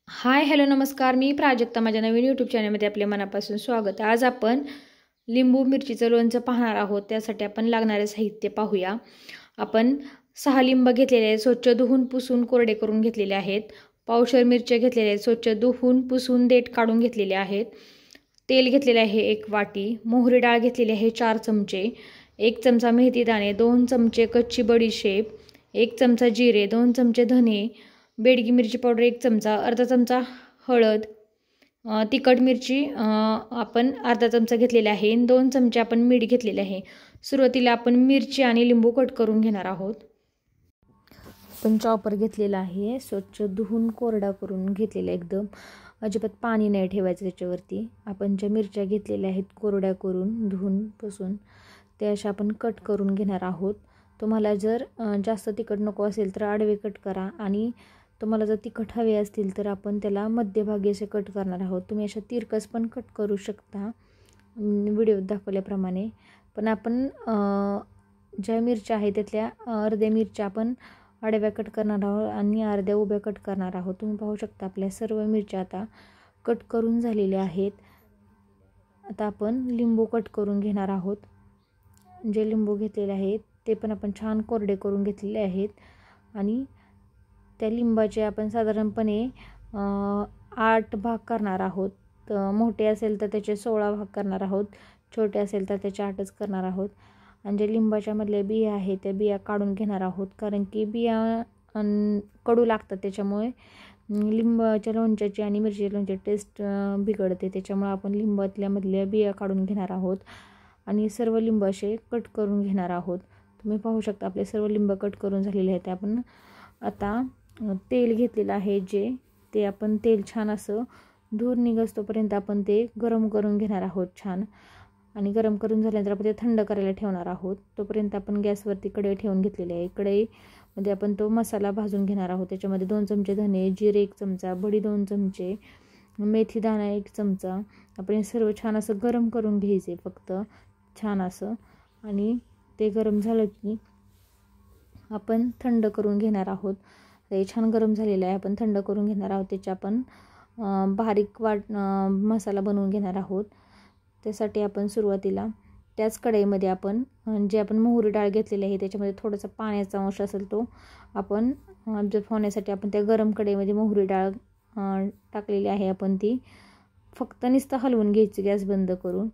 Hi hello नमस्कार. मी प्राजक्ता. माझ्या नवीन YouTube चॅनलमध्ये आपले मनापासून स्वागत. आज आपण लिंबू मिरचीचं लोणचं पाहणार आहोत. त्यासाठी आपण लागणारे साहित्य पाहूया. आपण 6 लिंब घेतलेले आहेत, स्वच्छ धुवून पुसून कोरडे करून घेतलेले आहेत. पावशेर मिरच्या घेतलेल्या आहेत, स्वच्छ धुवून पुसून देठ काढून घेतलेले आहेत. तेल घेतलेले आहे 1 वाटी. मोहरी डाळ घेतलेली आहे 4 चमचे. 1 चमचा मेथी दाणे, 2 चमचे कच्ची बडीशेप, 1 चमचा जिरे, 2 चमचे धने, बेडगी मिरची पावडर 1 चमचा, अर्धा चमचा हळद, तिखट मिरची आपण अर्धा चमचा घेतलेला आहे, 2 चमचे आपण मीठ घेतलेले आहे. सुरुवातीला आपण मिरची आणि लिंबू कट करून घेणार आहोत. आपण चॉपर घेतलेला आहे, स्वच्छ धुवून कोरडा करून घेतलेला, एकदम अजिबात पाणी नाही ठेवायचं त्याच्यावरती. आपण ज्या मिरच्या घेतलेल्या आहेत कोरड्या करून धुवून पुसून, त्या अशा आपण कट करून घेणार आहोत. तुम्हाला जर जास्त तिखट नको असेल तर आडवे कट करा, आणि तुम्हाला जर तिखट हवे असतील तर आपण त्याला मध्यभागी असे कट करणार आहोत. तुम्ही अशा तिरकस पण कट करू शकता व्हिडिओत दाखवल्याप्रमाणे. पण आपण ज्या मिरच्या आहेत त्यातल्या अर्ध्या मिरच्या आपण आडव्या कट करणार आहोत आणि अर्ध्या उभ्या कट करणार आहोत. तुम्ही पाहू शकता आपल्या सर्व मिरच्या आता कट करून झालेल्या आहेत. आता आपण लिंबू कट करून घेणार आहोत. जे लिंबू घेतलेले आहेत ते पण आपण छान कोरडे करून घेतलेले आहेत, आणि त्या लिंबाचे आपण साधारणपणे 8 भाग करणार आहोत. मोठे असेल तर त्याचे 16 भाग करणार आहोत, छोटे असेल तर त्याचे 8च करणार आहोत. आणि जे लिंबाच्या मधल्या बिया आहेत त्या बिया काढून घेणार आहोत, कारण की बिया कडू लागतात. त्याच्यामुळे लिंबाच्या लोणच्याची आणि मिरचीच्या लोणच्याची टेस्ट बिघडते. त्याच्यामुळे आपण लिंबातल्या मधल्या बिया काढून घेणार आहोत आणि सर्व लिंब असे कट करून घेणार आहोत. तुम्ही पाहू शकता आपले सर्व लिंब कट करून झालेले आहेत. आपण आता तेल घेतलेलं आहे, ते आपण तेल छान असं धूर निघतोपर्यंत आपण ते गरम करून घेणार आहोत छान. आणि गरम करून झाल्यानंतर आपण ते थंड करायला ठेवणार आहोत. तोपर्यंत आपण गॅसवरती कढई ठेवून घेतलेली आहे. कढईमध्ये आपण तो मसाला भाजून घेणार आहोत. त्याच्यामध्ये 2 चमचे धने, जिरे 1 चमचा, बडी 2 चमचे, मेथी दाणा 1 चमचा. आपण हे सर्व छान असं गरम करून घ्यायचे, फक्त छान असं. आणि ते गरम झालं की आपण थंड करून घेणार आहोत. हे छान गरम झालेलं आहे, आपण थंड करून घेणार आहोत. त्याच्या आपण बारीक मसाला बनवून घेणार आहोत. त्यासाठी आपण सुरुवातीला त्याच कढईमध्ये आपण जे आपण मोहरी डाळ घेतलेली आहे त्याच्यामध्ये थोडासा पाण्याचा अंश असेल तो आपण ॲब्झॉर्ब होण्यासाठी आपण त्या गरम कढईमध्ये मोहरी डाळ टाकलेली आहे. आपण ती फक्त नुसतं हलवून घ्यायची गॅस बंद करून.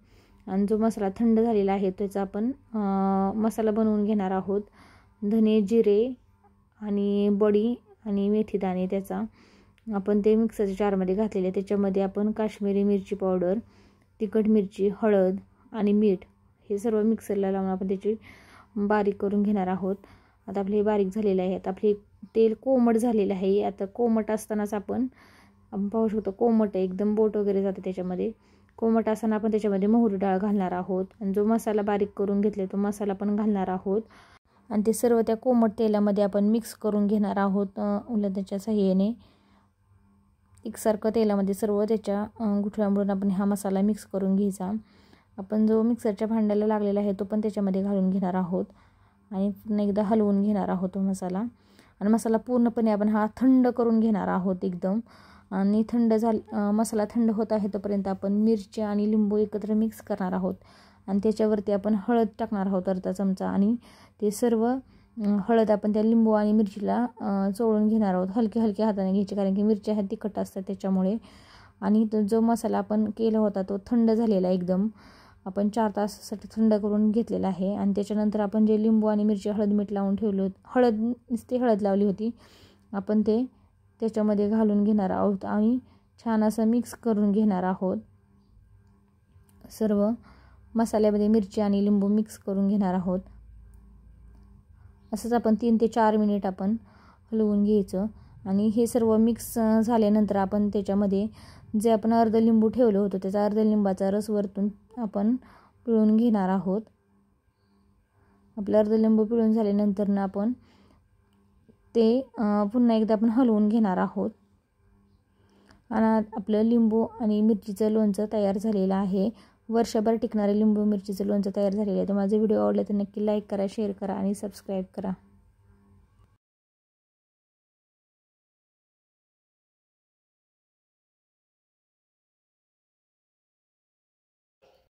आणि जो मसाला थंड झालेला आहे त्याचा आपण मसाला बनवून घेणार आहोत. धने, जिरे आणि बडी आणि मेथी दाणे त्याचा आपण ते मिक्सरच्या जारमध्ये घातलेले आहे. त्याच्यामध्ये आपण काश्मीरी मिरची पावडर, तिखट मिरची, हळद आणि मीठ हे सर्व मिक्सरला लावून आपण त्याची बारीक करून घेणार आहोत. आता आपले हे बारीक झालेले आहे. आता आपले तेल कोमट झालेलं आहे. आता कोमट असतानाच आपण पाहू शकतो कोमट आहे, एकदम बोट वगैरे जाते त्याच्यामध्ये. कोमट असताना आपण त्याच्यामध्ये मोहरी डाळ घालणार आहोत, आणि जो मसाला बारीक करून घेतले तो मसाला पण घालणार आहोत. आणि ते सर्व त्या कोमट तेलामध्ये आपण मिक्स करून घेणार आहोत उलथण्याच्या साहाय्याने. एकसारखं तेलामध्ये सर्व त्याच्या गुठळ्यामुळे आपण हा मसाला मिक्स करून घ्यायचा. आपण जो मिक्सरच्या भांड्याला लागलेला आहे तो पण त्याच्यामध्ये घालून घेणार आहोत, आणि पुन्हा एकदा हलवून घेणार आहोत तो मसाला. आणि मसाला पूर्णपणे आपण हा थंड करून घेणार आहोत एकदम. आणि मसाला थंड होत आहे तोपर्यंत आपण मिरची आणि लिंबू एकत्र मिक्स करणार आहोत, आणि त्याच्यावरती आपण हळद टाकणार आहोत अर्धा चमचा. आणि ते सर्व हळद आपण त्या लिंबू आणि मिरचीला चोळून घेणार आहोत. हलके हलके हाताने घ्यायचे, कारण की मिरच्या ह्या तिखट असतात त्याच्यामुळे. आणि तो जो मसाला आपण केला होता तो थंड झालेला एकदम, आपण 4 तासासाठी थंड करून घेतलेला आहे. आणि त्याच्यानंतर आपण जे लिंबू आणि मिरची हळद मीठ लावून ठेवले होते, नुसती हळद लावली होती, आपण ते त्याच्यामध्ये घालून घेणार आहोत आणि छान असं मिक्स करून घेणार आहोत. सर्व मसाल्यामध्ये मिरची आणि लिंबू मिक्स करून घेणार आहोत. असंच आपण 3 ते 4 मिनिट आपण हलवून घ्यायचं. आणि हे सर्व मिक्स झाल्यानंतर आपण त्याच्यामध्ये जे आपण अर्ध लिंबू ठेवलं होतं त्याचा अर्ध लिंबाचा रस वरतून आपण पिळून घेणार आहोत. आपलं अर्ध लिंबू पिळून झाल्यानंतर आपण ते पुन्हा एकदा आपण हलवून घेणार आहोत. आणि आपलं लिंबू आणि मिरचीचं लोणचं तयार झालेलं आहे. वर्षभर टिकणारे लिंबू मिरचीचं लोणचं तयार झालेलं आहे. तुम्हाला जर व्हिडिओ आवडला तर नक्की लाईक करा, शेअर करा आणि सबस्क्राईब करा.